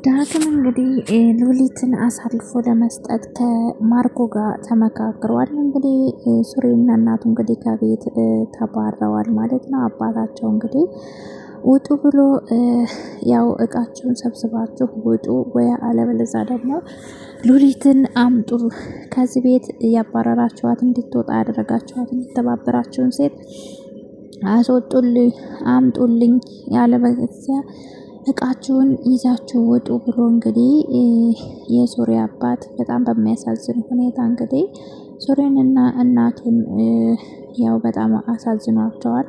ዳግም እንግዲህ ሉሊትን አሳልፎ ለመስጠት ከማርኮ ጋር ተመካክሯል። እንግዲህ ሱሬና እናቱ እንግዲህ ከቤት ተባረዋል ማለት ነው። አባታቸው እንግዲህ ውጡ ብሎ ያው እቃቸውን ሰብስባችሁ ውጡ ወይ አለበለዛ ደግሞ ሉሊትን አምጡ ከዚህ ቤት ያባረራችኋት እንድትወጣ ያደረጋችኋት እንድትተባበራችሁን ሴት አስወጡልኝ አምጡልኝ ያለበለዚያ እቃችሁን ይዛችሁ ውጡ ብሎ እንግዲህ የሱሪ አባት በጣም በሚያሳዝን ሁኔታ እንግዲህ ሱሬንና እናቱን ያው በጣም አሳዝኗቸዋል።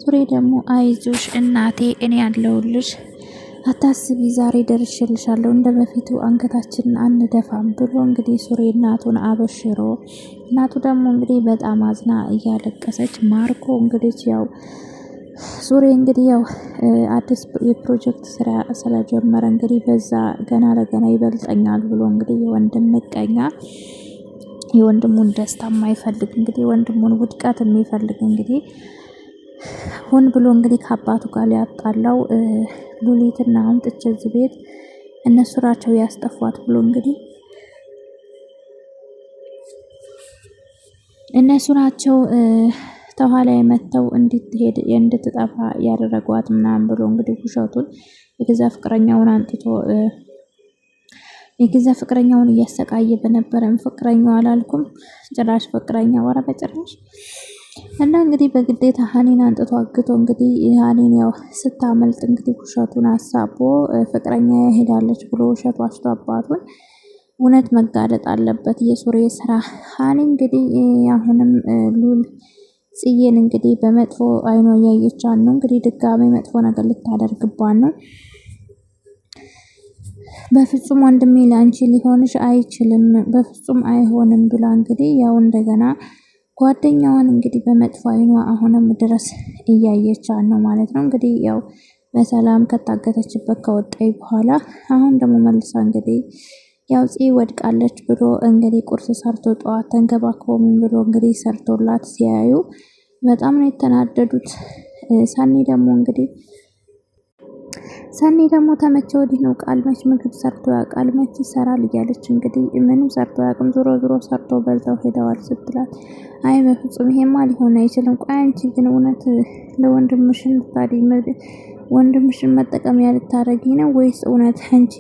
ሱሬ ደግሞ አይዞሽ እናቴ እኔ ያለሁልሽ አታስቢ ዛሬ ደርሼልሻለሁ እንደ በፊቱ አንገታችንን አንደፋም ብሎ እንግዲህ ሱሬ እናቱን አበሽሮ እናቱ ደግሞ እንግዲህ በጣም አዝና እያለቀሰች ማርኮ እንግዲህ ያው ሱሬ እንግዲህ ያው አዲስ የፕሮጀክት ስራ ስለጀመረ እንግዲህ በዛ ገና ለገና ይበልጠኛል ብሎ እንግዲህ የወንድም ምቀኛ የወንድሙን ደስታ የማይፈልግ እንግዲህ ወንድሙን ውድቀት የሚፈልግ እንግዲህ ሆን ብሎ እንግዲህ ከአባቱ ጋር ሊያጣላው ሉሊትና አምጥቼ እዚህ ቤት እነሱ ናቸው ያስጠፏት ብሎ እንግዲህ እነሱ ናቸው ተኋላ የመተው እንድትሄድ እንድትጠፋ ያደረጓት ምናምን ብሎ እንግዲህ ውሸቱን የገዛ ፍቅረኛውን አንጥቶ የገዛ ፍቅረኛውን እያሰቃየ በነበረም ፍቅረኛው አላልኩም ጭራሽ ፍቅረኛ ወራ በጭራሽ እና እንግዲህ በግዴታ ሀኒን አንጥቶ አግቶ እንግዲህ ሀኒን ያው ስታመልጥ እንግዲህ ውሸቱን አሳቦ ፍቅረኛ ሄዳለች ብሎ ውሸቱ አሽቶ አባቱን እውነት መጋለጥ አለበት የሱሬ ስራ። ሀኒ እንግዲህ አሁንም ሉል ጽዬን እንግዲህ በመጥፎ አይኗ እያየቻት ነው። እንግዲህ ድጋሜ መጥፎ ነገር ልታደርግባት ነው። በፍጹም ወንድሜ ላንቺ ሊሆንሽ አይችልም፣ በፍጹም አይሆንም ብላ እንግዲህ ያው እንደገና ጓደኛዋን እንግዲህ በመጥፎ አይኗ አሁንም ድረስ እያየቻት ነው ማለት ነው። እንግዲህ ያው በሰላም ከታገተችበት ከወጣይ በኋላ አሁን ደግሞ መልሳ እንግዲህ ያው ጽ ወድቃለች ብሎ እንግዲህ ቁርስ ሰርቶ ጠዋት ተንከባክቦ ምን ብሎ እንግዲህ ሰርቶላት ሲያዩ በጣም ነው የተናደዱት። ሰኒ ደግሞ ተመቸ ወዲህ ነው ቃል መች ምግብ ሰርቶ ያውቃል መች ይሰራል እያለች እንግዲህ ምንም ሰርቶ ያውቅም ዞሮ ዞሮ ሰርቶ በልተው ሄደዋል ስትላት አይ በፍጹም ይሄማ ሊሆን አይችልም። ቆይ አንቺ ግን እውነት ለወንድምሽን ወንድምሽን መጠቀሚያ ልታረጊ ነው ወይስ እውነት አንቺ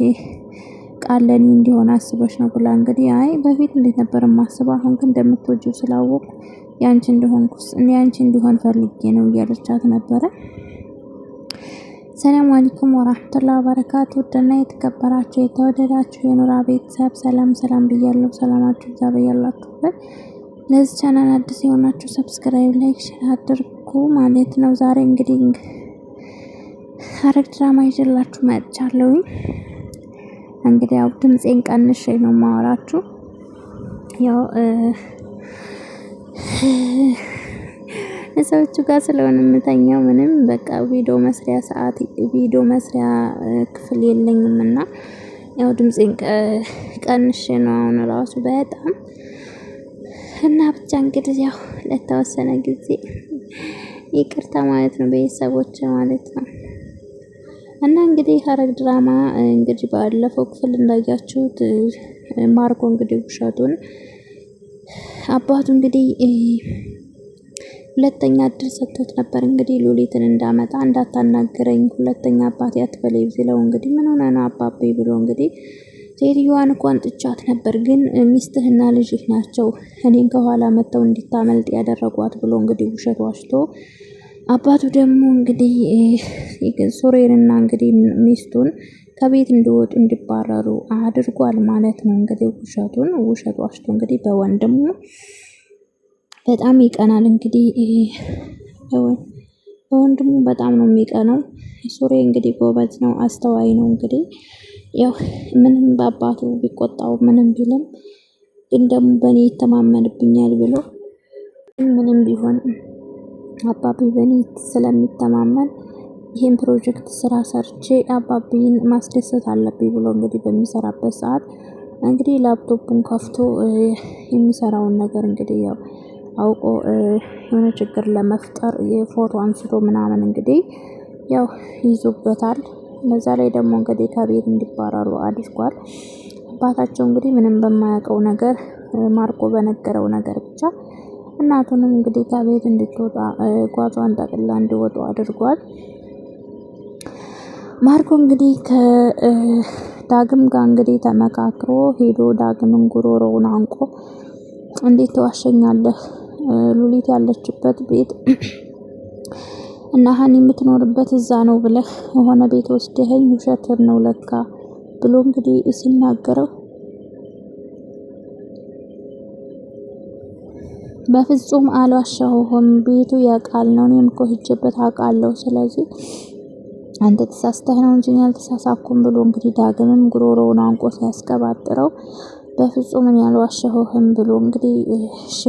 ቃል ለኔ እንዲሆን አስበሽ ነው ብላ እንግዲህ አይ በፊት እንዴት ነበር የማስበው አሁን ግን እንደምትወጂው ስላወቁ ያንቺ እንደሆንኩስ እኔ ያንቺ እንዲሆን ፈልጌ ነው እያለቻት ነበረ። ሰላም አለይኩም ወራህመቱላሂ ወበረካቱ ውድና የተከበራችሁ የተወደዳችሁ የኑራ ቤተሰብ ሰላም ብያለሁ። ሰላማችሁ ይብዛ ያላችሁበት። ለዚህ ቻናል አዲስ የሆናችሁ ሰብስክራይብ፣ ላይክ፣ ሼር አድርጉ ማለት ነው። ዛሬ እንግዲህ ሐረግ ድራማ ይዤላችሁ መጥቻለሁ። እንግዲህ ያው ድምጼን ቀንሼ ነው ማወራችሁ። ያው ሰዎቹ ጋር ስለሆነ የምተኛው ምንም በቃ ቪዲዮ መስሪያ ክፍል የለኝም እና ያው ድምጼን ቀንሼ ነው አሁን ራሱ በጣም እና ብቻ እንግዲህ ያው ለተወሰነ ጊዜ ይቅርታ ማለት ነው ቤተሰቦች ማለት ነው። እና እንግዲህ ሐረግ ድራማ እንግዲህ ባለፈው ክፍል እንዳያችሁት ማርኮ እንግዲህ ውሸቱን አባቱ እንግዲህ ሁለተኛ እድል ሰጥቶት ነበር እንግዲህ ሉሊትን እንዳታናግረኝ ሁለተኛ አባቴ አትበለኝ ሲለው እንግዲህ ምን ሆነ ነው አባቤ ብሎ እንግዲህ ሴትዮዋን እንኳን ጥቻት ነበር ግን ሚስትህና ልጅህ ናቸው እኔን ከኋላ መተው እንድታመልጥ ያደረጓት ብሎ እንግዲህ ውሸት ዋሽቶ አባቱ ደግሞ እንግዲህ ሱሬንና እንግዲህ ሚስቱን ከቤት እንዲወጡ እንዲባረሩ አድርጓል ማለት ነው። እንግዲህ ውሸት ዋሽቶ እንግዲህ በወንድሙ በጣም ይቀናል እንግዲህ በወንድሙ በጣም ነው የሚቀናው። ሱሬ እንግዲህ ጎበዝ ነው አስተዋይ ነው። እንግዲህ ያው ምንም በአባቱ ቢቆጣው ምንም ቢልም ግን ደግሞ በእኔ ይተማመንብኛል ብሎ ምንም ቢሆን አባቢ በእኔ ስለሚተማመን ይሄን ፕሮጀክት ስራ ሰርቼ አባቢን ማስደሰት አለብኝ ብሎ እንግዲህ በሚሰራበት ሰዓት እንግዲህ ላፕቶፑን ከፍቶ የሚሰራውን ነገር እንግዲህ ያው አውቆ የሆነ ችግር ለመፍጠር የፎቶ አንስቶ ምናምን እንግዲህ ያው ይዞበታል። በዛ ላይ ደግሞ እንግዲህ ከቤት እንዲባረሩ አድርጓል። አባታቸው እንግዲህ ምንም በማያውቀው ነገር ማርኮ በነገረው ነገር ብቻ እናቱንም እንግዲህ ከቤት እንድትወጣ ጓዟን ጠቅላ እንዲወጡ አድርጓል። ማርኮ እንግዲህ ከዳግም ጋር እንግዲህ ተመካክሮ ሄዶ ዳግምን ጉሮሮውን አንቆ እንዴት ተዋሸኛለህ? ሉሊት ያለችበት ቤት እና ሀኒ የምትኖርበት እዛ ነው ብለህ የሆነ ቤት ወስደኸኝ ውሸትን ነው ለካ ብሎ እንግዲህ ሲናገረው በፍጹም አልዋሻሁህም፣ ቤቱ ያውቃል ነው፣ እኔም እኮ ሄጄበት አውቃለሁ። ስለዚህ አንተ ተሳስተህ ነው እንጂ ያልተሳሳኩም ብሎ እንግዲህ ዳግምም ጉሮሮውን አንቆ ሲያስቀባጥረው በፍጹም እኔ አልዋሻሁህም ብሎ እንግዲህ እሺ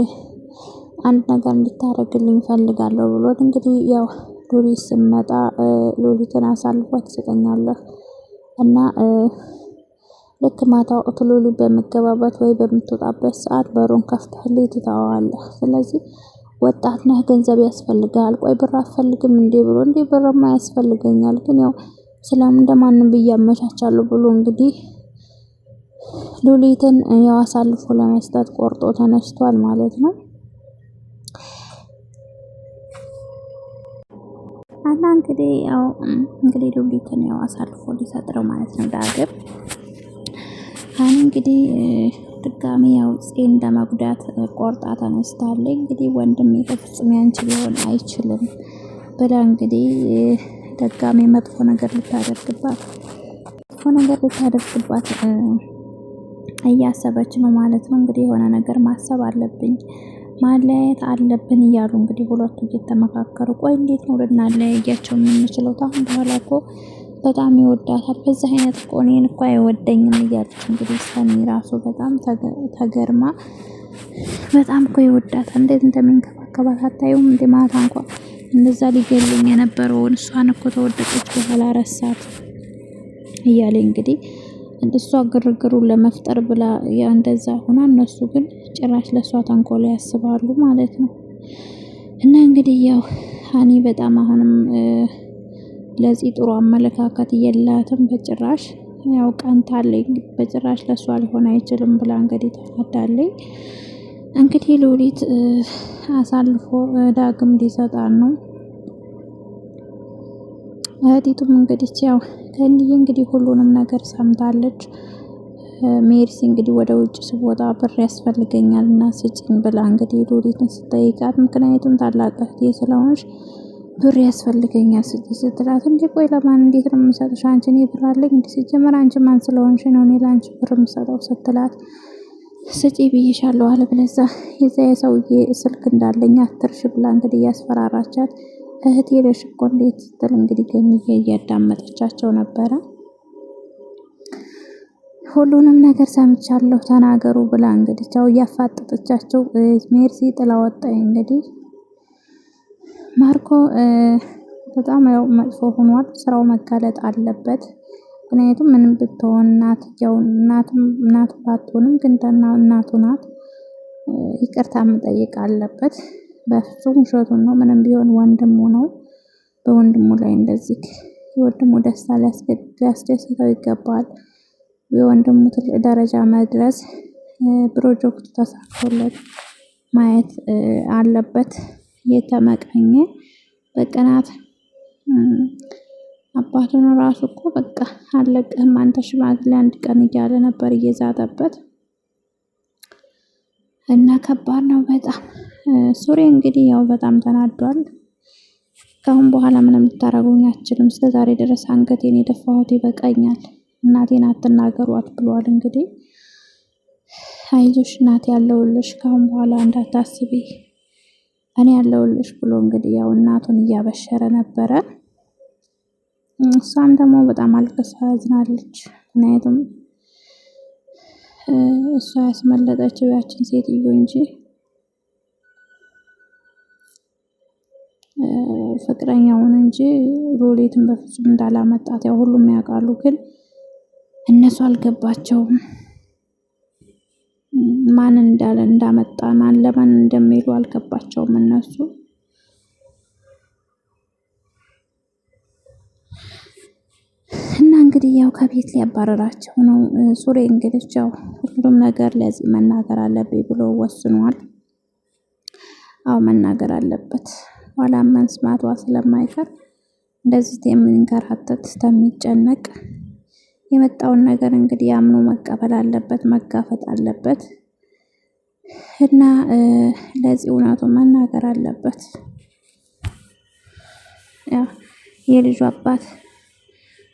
አንድ ነገር እንድታደርግልኝ ፈልጋለሁ ብሎ እንግዲህ ያው ሉሊት ስመጣ ሉሊትን አሳልፋ ትሰጠኛለህ እና ልክ ማታ ሉሊት በምትገባበት ወይ በምትወጣበት ሰዓት በሩን ከፍተህልኝ ትተዋለህ። ስለዚህ ወጣት ነህ፣ ገንዘብ ያስፈልጋል። ቆይ ብር አትፈልግም እንዴ ብሎ እንዴ ብርማ ያስፈልገኛል፣ ግን ያው ስለምን እንደማንም ብዬ አመቻቻለሁ ብሎ እንግዲህ ሉሊትን ያው አሳልፎ ለመስጠት ቆርጦ ተነስቷል ማለት ነው። እና እንግዲህ ያው ሉሊትን ያው አሳልፎ ሊሰጥ ነው ማለት ነው ዳግም። አሁን እንግዲህ ድጋሚ ያው ጽን ለመጉዳት ቆርጣ ተነስታለች። እንግዲህ ወንድም በፍጹም ያንቺ ሊሆን አይችልም ብላ እንግዲህ ድጋሚ መጥፎ ነገር ልታደርግባት እያሰበች ነው ማለት ነው። እንግዲህ የሆነ ነገር ማሰብ አለብኝ፣ ማለያየት አለብን እያሉ እንግዲህ ሁለቱ እየተመካከሩ ቆይ እንዴት ነው ልናለያያቸው የምንችለው? አሁን በኋላ እኮ በጣም ይወዳታል፣ በዚህ አይነት እኮ እኔን እኮ አይወደኝም እያለች እንግዲህ ሰኒ ራሱ በጣም ተገርማ በጣም እኮ ይወዳታል፣ እንዴት እንደሚንከባከባት አታዩም እንዴ? ማታ እንኳን እንደዛ ሊገለኝ የነበረውን እሷን እኮ ተወደቀች በኋላ ረሳት እያለ እንግዲህ እሷ ግርግሩን ለመፍጠር ብላ ያ እንደዛ ሆና እነሱ ግን ጭራሽ ለሷ ተንኮል ያስባሉ ማለት ነው። እና እንግዲህ ያው ሀኒ በጣም አሁንም ለዚህ ጥሩ አመለካከት የላትም በጭራሽ። ያው ቀንታለኝ በጭራሽ ለሷ ሊሆን አይችልም ብላ እንግዲህ ተናዳለች። እንግዲህ ሉሊት አሳልፎ ዳግም ሊሰጣን ነው። እህቲቱም እንግዲህ ያው ከእንዲህ እንግዲህ ሁሉንም ነገር ሰምታለች። ሜርሲ እንግዲህ ወደ ውጭ ስወጣ ብር ያስፈልገኛል እና ስጭኝ ብላ እንግዲህ ሉሊትን ስጠይቃት ምክንያቱም ታላቅ እህቴ ስለሆንሽ ብር ያስፈልገኛል ስጪ ስትላት እንዴ ቆይ ለማን እንዴት ነው የምሰጥሽ? አንቺ እኔ ብር አለኝ እንዴ? ሲጀመር አንቺ ማን ስለሆንሽ ነው እኔ ለአንቺ ብር የምሰጠው ስትላት ስጪ ብዬሻለሁ አለበለዛ የዛ የሰውዬ ስልክ እንዳለኝ አትርሽ ብላ እንግዲህ እያስፈራራቻት እህቴ ነሽ እኮ እንዴት ስትል እንግዲህ ገኒዬ እያዳመጠቻቸው ነበረ። ሁሉንም ነገር ሰምቻለሁ ተናገሩ ብላ እንግዲህ ቻው እያፋጠጠቻቸው ሜርሲ ጥላ ወጣኝ። እንግዲህ ማርኮ በጣም ያው መጥፎ ሆኗል። ስራው መጋለጥ አለበት። ምክንያቱም ምንም ብትሆን እናቱ ባትሆንም ግን እናቱ ናት። ይቅርታ መጠየቅ አለበት። በፍጹም ውሸቱን ነው። ምንም ቢሆን ወንድሙ ነው። በወንድሙ ላይ እንደዚህ የወንድሙ ደስታ ሊያስደስተው ይገባል። የወንድሙ ትልቅ ደረጃ መድረስ ፕሮጀክቱ ተሳክቶለት ማየት አለበት። የተመቀኘ በቅናት አባቱን ራሱ እኮ በቃ አለቅህም አንተ ሽማግሌ አንድ ቀን እያለ ነበር እየዛተበት እና ከባድ ነው በጣም። ሱሬ እንግዲህ ያው በጣም ተናዷል። ካሁን በኋላ ምንም ልታረጉኝ አትችልም። እስከዛሬ ድረስ አንገቴን የደፋሁት ይበቃኛል። እናቴን አትናገሯት ብሏል። እንግዲህ አይዞሽ እናቴ ያለውልሽ ካሁን በኋላ እንዳታስቢ እኔ ያለውልሽ ብሎ እንግዲህ ያው እናቱን እያበሸረ ነበረ። እሷም ደግሞ በጣም አልቅሳ አዝናለች። ምክንያቱም እሷ ያስመለጠችው ያችን ሴትዮ እንጂ ፍቅረኛውን እንጂ ሉሊትን በፍጹም እንዳላመጣት ያው ሁሉም ያውቃሉ፣ ግን እነሱ አልገባቸውም። ማን እንዳመጣ ማን ለማን እንደሚሉ አልገባቸውም እነሱ። እንግዲህ ያው ከቤት ሊያባረራቸው ነው። ሱሬ እንግዲህ ያው ሁሉም ነገር ለዚህ መናገር አለብኝ ብሎ ወስኗል። አዎ መናገር አለበት። ኋላ መስማቷ ስለማይቀር እንደዚህ የሚንከራተት እስከሚጨነቅ የመጣውን ነገር እንግዲህ አምኖ መቀበል አለበት፣ መጋፈጥ አለበት እና ለዚህ እውነቱን መናገር አለበት። ያው የልጁ አባት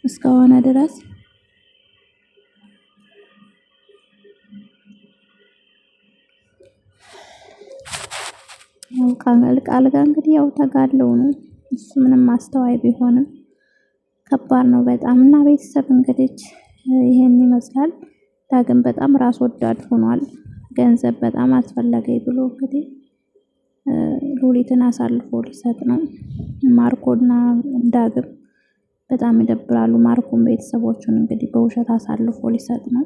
እስከሆነ ድረስ ያው ቃል ጋር እንግዲህ ያው ተጋድለው ነው። እሱ ምንም አስተዋይ ቢሆንም ከባድ ነው በጣም እና ቤተሰብ እንግዲህ ይሄን ይመስላል። ዳግም በጣም ራስ ወዳድ ሆኗል። ገንዘብ በጣም አስፈለገኝ ብሎ እንግዲህ ሉሊትን አሳልፎ ሊሰጥ ነው። ማርኮና ዳግም በጣም ይደብራሉ። ማርኮም ቤተሰቦቹን እንግዲህ በውሸት አሳልፎ ሊሰጥ ነው።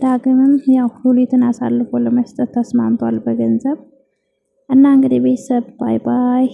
ዳግምም ያው ሉሊትን አሳልፎ ለመስጠት ተስማምቷል በገንዘብ እና እንግዲህ ቤተሰብ ባይ ባይ።